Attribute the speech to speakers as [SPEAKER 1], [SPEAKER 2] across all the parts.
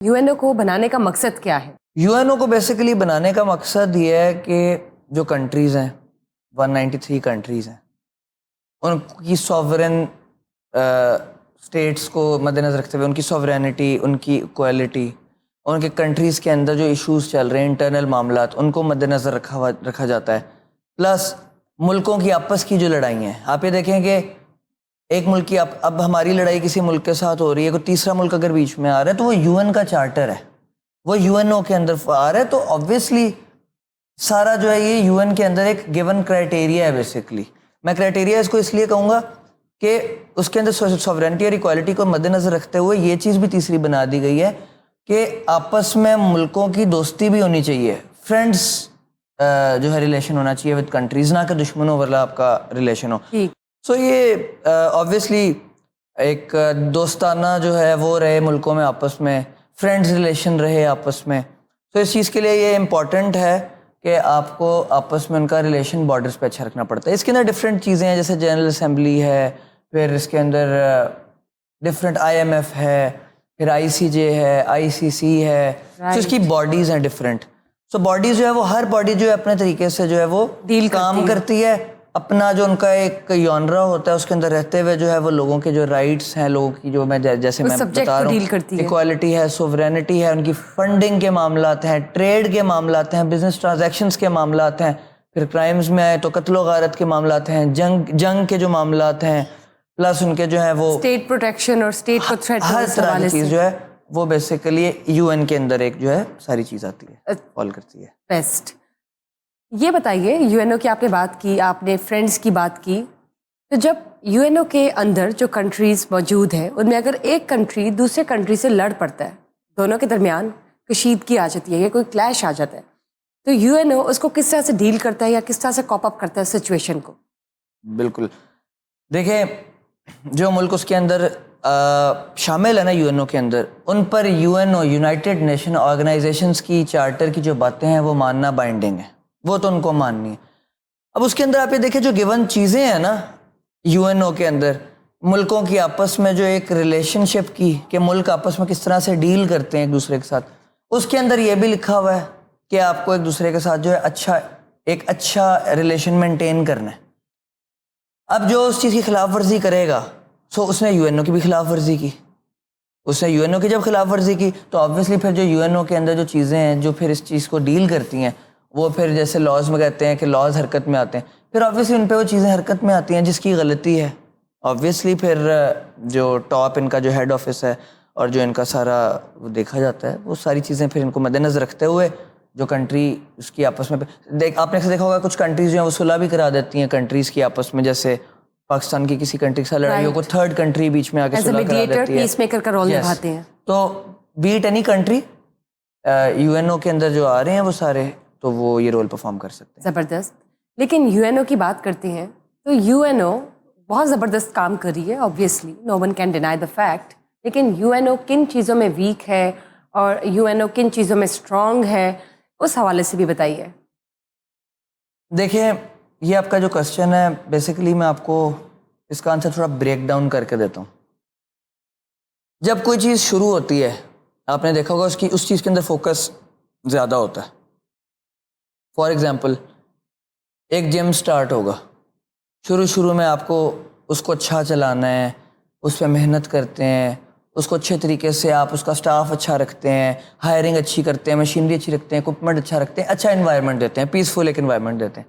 [SPEAKER 1] UNO को बनाने का मकसद क्या है?
[SPEAKER 2] यूएनओ को बेसिकली बनाने का मकसद ये है कि जो कंट्रीज़ हैं 193 कंट्रीज़ हैं उनकी सॉवरेन स्टेट्स को मद्देनज़र रखते हुए उनकी सॉवरेनिटी, उनकी इक्वालिटी, उनके कंट्रीज़ के अंदर जो इश्यूज़ चल रहे हैं इंटरनल मामलात उनको मद्देनज़र रखा जाता है। प्लस मुल्कों की आपस की जो लड़ाइयाँ हैं, आप ये देखें कि एक मुल्क की अब हमारी लड़ाई किसी मुल्क के साथ हो रही है, कोई तीसरा मुल्क अगर बीच में आ रहा है तो वो यूएन का चार्टर है, वो यूएनओ के अंदर आ रहा है, तो ऑब्वियसली सारा जो है ये यूएन के अंदर एक गिवन क्राइटेरिया है। बेसिकली मैं क्राइटेरिया इसको इसलिए कहूँगा कि उसके अंदर सॉवरेनिटी और इक्वालिटी को मद्देनज़र रखते हुए ये चीज़ भी तीसरी बना दी गई है कि आपस में मुल्कों की दोस्ती भी होनी चाहिए, फ्रेंड्स जो है रिलेशन होना चाहिए विद कंट्रीज़, ना कि दुश्मनों वाला आपका रिलेशन हो। सो ये ऑब्वियसली एक दोस्ताना जो है वो रहे मुल्कों में आपस में, फ्रेंड्स रिलेशन रहे आपस में। तो इस चीज़ के लिए ये इम्पॉर्टेंट है कि आपको आपस में उनका रिलेशन बॉर्डर्स पे अच्छा रखना पड़ता है। इसके अंदर डिफरेंट चीज़ें हैं, जैसे जनरल असेंबली है, फिर इसके अंदर डिफरेंट IMF है, फिर ICJ है, ICC है, तो इसकी बॉडीज़ हैं डिफरेंट। सो बॉडीज़ जो है वो हर बॉडी जो है अपने तरीके से जो है वो डील काम करती है, अपना जो उनका एक यॉनरा होता है उसके अंदर रहते हुए जो है वो लोगों के जो राइट्स हैं, लोगों की जो मैं जैसे मैं बता रहा हूँ इक्वालिटी है, सोवरेनिटी है, उनकी फंडिंग के मामलात हैं, ट्रेड के मामलात हैं, बिजनेस ट्रांजैक्शंस के मामलात हैं, फिर क्राइम्स में आए तो कत्ल गारत के मामलात हैं, जंग के जो मामलात हैं, प्लस उनके जो है वो
[SPEAKER 1] स्टेट प्रोटेक्शन और स्टेट को थ्रेट
[SPEAKER 2] हर तरह की चीज़ जो है वो बेसिकली यूएन के अंदर एक जो है सारी चीज़ आती है, फॉल करती है।
[SPEAKER 1] बेस्ट। ये बताइए, यूएनओ की आपने बात की, आपने फ्रेंड्स की बात की, तो जब यूएनओ के अंदर जो कंट्रीज़ मौजूद है उनमें अगर एक कंट्री दूसरे कंट्री से लड़ पड़ता है, दोनों के दरमियान कशीदगी आ जाती है या कोई क्लैश आ जाता है, तो यूएनओ उसको किस तरह से डील करता है या किस तरह से कॉप अप करता है सिचुएशन को?
[SPEAKER 2] बिल्कुल, देखिए जो मुल्क उसके अंदर शामिल है ना यूएनओ के अंदर, उन पर यूएनओ यूनाइटेड नेशन ऑर्गेनाइजेशंस की चार्टर की जो बातें हैं वो मानना बाइंडिंग है, वो तो उनको माननी है। अब उसके अंदर आप ये देखिए जो गिवन चीज़ें हैं ना यूएनओ के अंदर, मुल्कों की आपस में जो एक रिलेशनशिप की कि मुल्क आपस में किस तरह से डील करते हैं एक दूसरे के साथ, उसके अंदर ये भी लिखा हुआ है कि आपको एक दूसरे के साथ जो है एक अच्छा रिलेशन मेंटेन करना है। अब जो उस चीज़ की खिलाफ वर्जी करेगा, सो उसने यूएनओ की भी खिलाफ वर्जी की, उसने यूएनओ की जब खिलाफ वर्जी की तो ऑब्वियसली फिर जो यूएनओ के अंदर जो चीज़ें हैं जो फिर इस चीज़ को डील करती हैं, वो फिर जैसे लॉज में कहते हैं कि लॉज हरकत में आते हैं, फिर ऑब्वियसली उन पे वो चीज़ें हरकत में आती हैं जिसकी गलती है। ऑब्वियसली फिर जो टॉप इनका जो हेड ऑफिस है और जो इनका सारा वो देखा जाता है, वो सारी चीज़ें फिर इनको मद्देनज़र रखते हुए जो कंट्री उसकी आपस में आपने अक्सर देखा होगा कुछ कंट्रीज़ जो हैं वो सुलह भी करा देती हैं कंट्रीज़ की आपस में, जैसे पाकिस्तान की किसी कंट्री के साथ लड़ाई हो, कोई थर्ड कंट्री बीच में आके सुलह करा देती है,
[SPEAKER 1] पीसमेकर का रोल निभाते हैं।
[SPEAKER 2] तो बीट एनी कंट्री यूएनओ के अंदर जो आ रहे हैं वो सारे, तो वो ये रोल परफॉर्म कर सकते हैं।
[SPEAKER 1] ज़बरदस्त। लेकिन यूएनओ की बात करते हैं तो यूएनओ बहुत ज़बरदस्त काम कर रही है, obviously no one can deny the fact, लेकिन यूएनओ किन चीज़ों में वीक है और यूएनओ किन चीज़ों में स्ट्रॉन्ग है, उस हवाले से भी बताइए।
[SPEAKER 2] देखिए ये आपका जो क्वेश्चन है बेसिकली मैं आपको इसका आंसर थोड़ा ब्रेक डाउन करके देता हूँ। जब कोई चीज़ शुरू होती है आपने देखा होगा उस चीज़ के अंदर फोकस ज़्यादा होता है। फॉर एग्ज़ाम्पल एक जिम स्टार्ट होगा, शुरू में आपको उसको अच्छा चलाना है, उस पर मेहनत करते हैं, उसको अच्छे तरीके से आप उसका स्टाफ अच्छा रखते हैं, हायरिंग अच्छी करते हैं, मशीनरी अच्छी रखते हैं, इक्विपमेंट अच्छा रखते हैं, अच्छा इन्वायरमेंट देते हैं, पीसफुल एक इन्वायरमेंट देते हैं।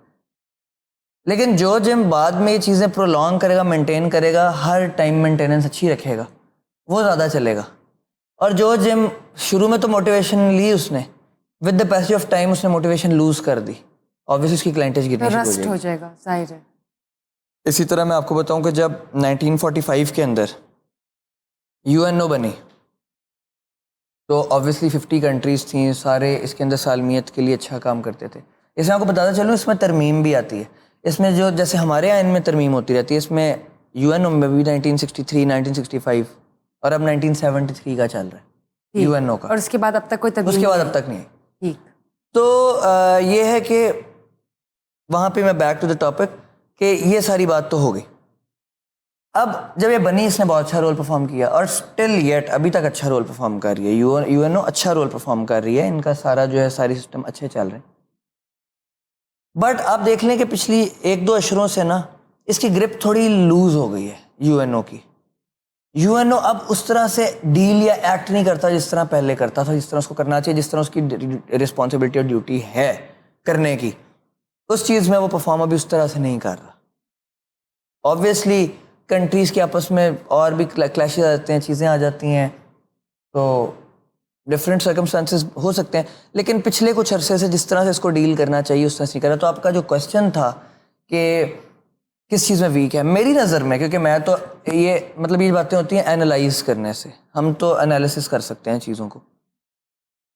[SPEAKER 2] लेकिन जो जिम बाद में ये चीज़ें प्रोलॉन्ग करेगा, मेंटेन करेगा, हर टाइम मेंटेनेंस अच्छी रखेगा, वो ज़्यादा चलेगा। और जो जिम शुरू में तो मोटिवेशन ली उसने, with the passage of time उसने मोटिवेशन लूज़ कर दी, ऑब्वियसली उसकी क्लाइंटेज गिरनी शुरू
[SPEAKER 1] हो जाएगा, जाहिर है।
[SPEAKER 2] इसी तरह मैं आपको बताऊं कि जब 1945 के अंदर यूएनओ बनी तो ऑब्वियसली 50 कंट्रीज़ थी, सारे इसके अंदर सालमियत के लिए अच्छा काम करते थे। इसमें आपको बताता चलूँ इसमें तरमीम भी आती है, इसमें जो जैसे हमारे यहाँ इनमें तरमीम होती रहती है, इसमें यूएनओ में भी 1963, 1965 और अब 1973 का चल रहा है यूएनओ का,
[SPEAKER 1] और उसके बाद अब तक कोई तरमीम
[SPEAKER 2] उसके बाद अब तक नहीं।
[SPEAKER 1] ठीक,
[SPEAKER 2] तो ये है कि वहाँ पे मैं बैक टू द टॉपिक कि ये सारी बात तो हो गई। اب جب یہ بنی اس نے بہت اچھا رول پرفارم کیا اور اسٹل یٹ ابھی تک اچھا رول پرفارم کر رہی ہے. یو این او اچھا رول پرفارم کر رہی ہے, ان کا سارا جو ہے ساری سسٹم اچھے چل رہے ہیں. بٹ آپ دیکھ لیں کہ پچھلی 1-2 اشروں سے نا اس کی گرپ تھوڑی لوز ہو گئی ہے یو این او کی. یو این او اب اس طرح سے ڈیل یا ایکٹ نہیں کرتا جس طرح پہلے کرتا تھا, جس طرح اس کو کرنا چاہیے, جس طرح اس کی رسپانسبلٹی اور ڈیوٹی ہے کرنے کی. اس چیز میں وہ پرفارم ابھی اس طرح سے نہیں کر رہا. آبویسلی کنٹریز کے آپس میں اور بھی کلیشز آ جاتے ہیں, چیزیں آ جاتی ہیں, تو ڈفرینٹ سرکمسٹانسز ہو سکتے ہیں, لیکن پچھلے کچھ عرصے سے جس طرح سے اس کو ڈیل کرنا چاہیے اس طرح سے نہیں کر رہا. تو آپ کا جو کویشچن تھا کہ کس چیز میں ویک ہے, میری نظر میں, کیونکہ میں تو یہ مطلب یہ باتیں ہوتی ہیں انالائز کرنے سے, ہم تو انالیسس کر سکتے ہیں چیزوں کو.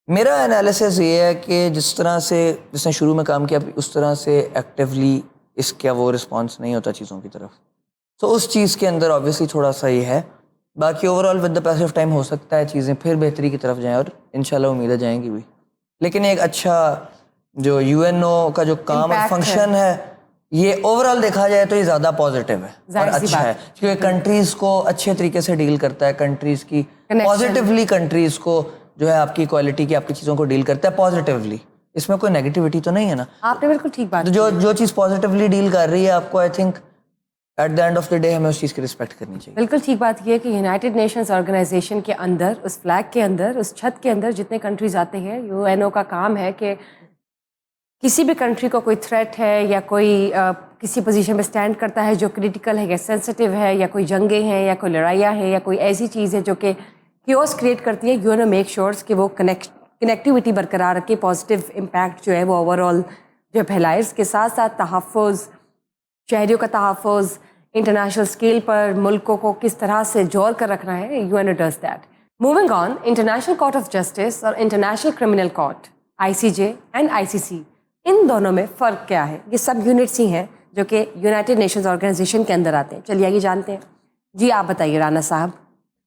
[SPEAKER 2] میرا انالیسس یہ ہے کہ جس طرح سے جس نے شروع میں کام کیا اس طرح سے ایکٹیولی اس کا وہ رسپانس نہیں ہوتا چیزوں کی طرف. تو اس چیز کے اندر آبویسلی تھوڑا سا یہ ہے. باقی overall with the pace of time ہو سکتا ہے چیزیں پھر بہتری کی طرف جائیں, اور انشاءاللہ امیدیں جائیں گی بھی. لیکن ایک اچھا جو یو این او کا جو کام اور فنکشن ہے یہ اوور آل دیکھا جائے تو یہ زیادہ پازیٹیو ہے اور اچھا ہے, کیونکہ کنٹریز کو اچھے طریقے سے ڈیل کرتا ہے, کنٹریز کی پازیٹیولی کنٹریز کو جو ہے آپ کی کوالٹی کی آپ کی چیزوں کو ڈیل کرتا ہے پازیٹیولی. اس میں کوئی نیگیٹیوٹی تو نہیں ہے نا.
[SPEAKER 1] آپ نے بالکل ٹھیک بات,
[SPEAKER 2] جو چیز پازیٹیولی ڈیل کر رہی ہے آپ کو, I think at the end of the day ہمیں اس چیز کی رسپیکٹ کرنی چاہیے.
[SPEAKER 1] بالکل ٹھیک بات یہ ہے کہ یونائٹڈ نیشنز آرگنائزیشن کے اندر, اس فلیگ کے اندر, اس چھت کے اندر جتنے کنٹریز آتے ہیں, یو این او کا کام ہے کہ کسی بھی کنٹری کو کوئی تھریٹ ہے یا کوئی کسی پوزیشن پہ اسٹینڈ کرتا ہے جو کریٹیکل ہے یا سینسٹیو ہے, یا کوئی جنگیں ہیں یا کوئی لڑائیاں ہیں یا کوئی ایسی چیز ہے جو کہ کیوس کریٹ کرتی ہے, یو این او میک شیورس کہ وہ کنیکٹیوٹی برقرار رکھے, پازیٹیو امپیکٹ جو ہے وہ اوور آل جو پھیلائے. اس کے ساتھ ساتھ تحفظ, شہریوں کا تحفظ, انٹرنیشنل اسکیل پر ملکوں کو کس طرح سے جوڑ کر رکھنا ہے, U N O does that. Moving on, international court of justice اور international criminal court ICJ and ICC, ان دونوں میں فرق کیا ہے؟ یہ سب یونٹس ہی ہیں جو کہ یونائٹڈ نیشنز آرگنائزیشن کے اندر آتے ہیں. چلیے آگے جانتے ہیں. جی آپ بتائیے رانا صاحب.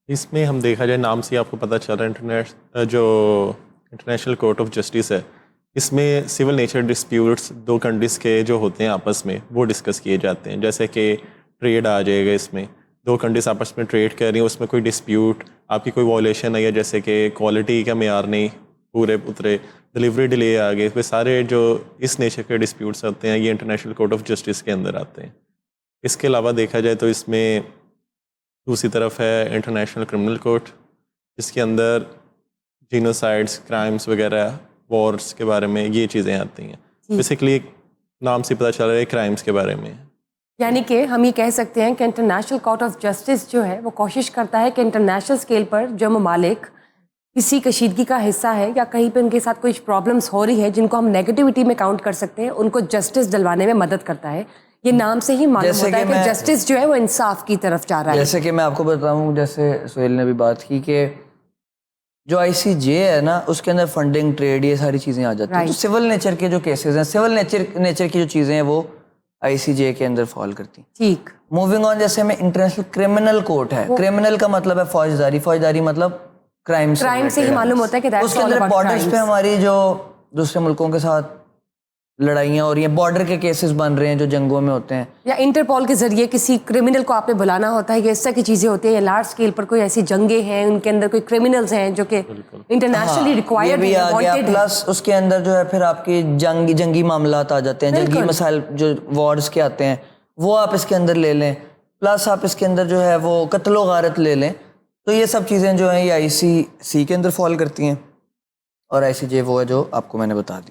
[SPEAKER 3] اس میں ہم دیکھا جائے نام سے آپ کو پتہ چل رہا ہے جو انٹرنیشنل کورٹ آف جسٹس ہے, اس میں سول نیچر ڈسپیوٹس 2 کنٹریز کے جو ہوتے ہیں آپس میں وہ ڈسکس کیے جاتے ہیں. جیسے کہ ٹریڈ آ جائے گا, اس میں 2 کنٹریز آپس میں ٹریڈ کر رہی ہیں, اس میں کوئی ڈسپیوٹ آپ کی کوئی وائلیشن ہے, یا جیسے کہ کوالٹی کا معیار نہیں پورے اترے, ڈلیوری ڈیلے آ گئے, وہ سارے جو اس نیچر کے ڈسپیوٹس ہوتے ہیں یہ انٹرنیشنل کورٹ آف جسٹس کے اندر آتے ہیں. اس کے علاوہ دیکھا جائے تو اس میں دوسری طرف ہے انٹرنیشنل کرمنل کورٹ, جس کے اندر جینوسائڈس, کرائمس وغیرہ, وارس کے بارے میں یہ چیزیں آتی ہیں. بیسیکلی نام سے پتہ چل رہا ہے کرائمس کے بارے میں.
[SPEAKER 1] یعنی کہ ہم یہ کہہ سکتے ہیں کہ انٹرنیشنل کورٹ آف جسٹس جو ہے وہ کوشش کرتا ہے کہ انٹرنیشنل اسکیل پر جو ممالک کسی کشیدگی کا حصہ ہے یا کہیں پہ ان کے ساتھ کوئی پرابلمس ہو رہی ہے جن کو ہم نیگیٹیوٹی میں کاؤنٹ کر سکتے ہیں, ان کو جسٹس دلوانے میں مدد کرتا ہے. یہ نام سے ہی معلوم ہوتا ہے کہ جسٹس جو ہے وہ انصاف کی طرف جا رہا ہے.
[SPEAKER 2] جیسے کہ میں آپ کو بتاؤں, جیسے سہیل نے بھی بات کی کہ جو ICJ ہے نا اس کے اندر فنڈنگ, ٹریڈ, یہ ساری چیزیں آ جاتی ہیں. تو سول نیچر کے جو کیسز ہیں, سول نیچر کی جو چیزیں ہیں وہ ICJ کے اندر فال کرتی ہیں.
[SPEAKER 1] ٹھیک.
[SPEAKER 2] موونگ آن, جیسے میں انٹرنیشنل کرمنل کورٹ ہے, کرمنل کا مطلب ہے فوجداری, فوجداری مطلب کرائم
[SPEAKER 1] سے ہی معلوم ہوتا ہے کہ
[SPEAKER 2] اس کے اندر بارڈرز پہ ہماری جو دوسرے ملکوں کے ساتھ لڑائیاں ہو رہی ہیں, بارڈر کے کیسز بن رہے ہیں جو جنگوں میں ہوتے ہیں,
[SPEAKER 1] یا انٹرپول کے ذریعے کسی کرمنل کو آپ نے بلانا ہوتا ہے, یہ اس طرح کی چیزیں ہوتی ہیں. یا لارج اسکیل پر کوئی ایسی جنگیں ہیں ان کے اندر کوئی کرمنلز ہیں جو کہ انٹرنیشنلی ریکوائرڈ ہیں, وانٹڈ ہیں.
[SPEAKER 2] پلس اس کے اندر جو ہے پھر آپ کی جنگی معاملات آ جاتے ہیں, جنگی مسائل جو وارز کے آتے ہیں وہ آپ اس کے اندر لے لیں. پلس آپ اس کے اندر جو ہے وہ قتل و غارت لے لیں. تو یہ سب چیزیں جو ہیں یہ ICC کے اندر فال کرتی ہیں, اور ICJ وہ ہے جو آپ کو میں نے بتا دی.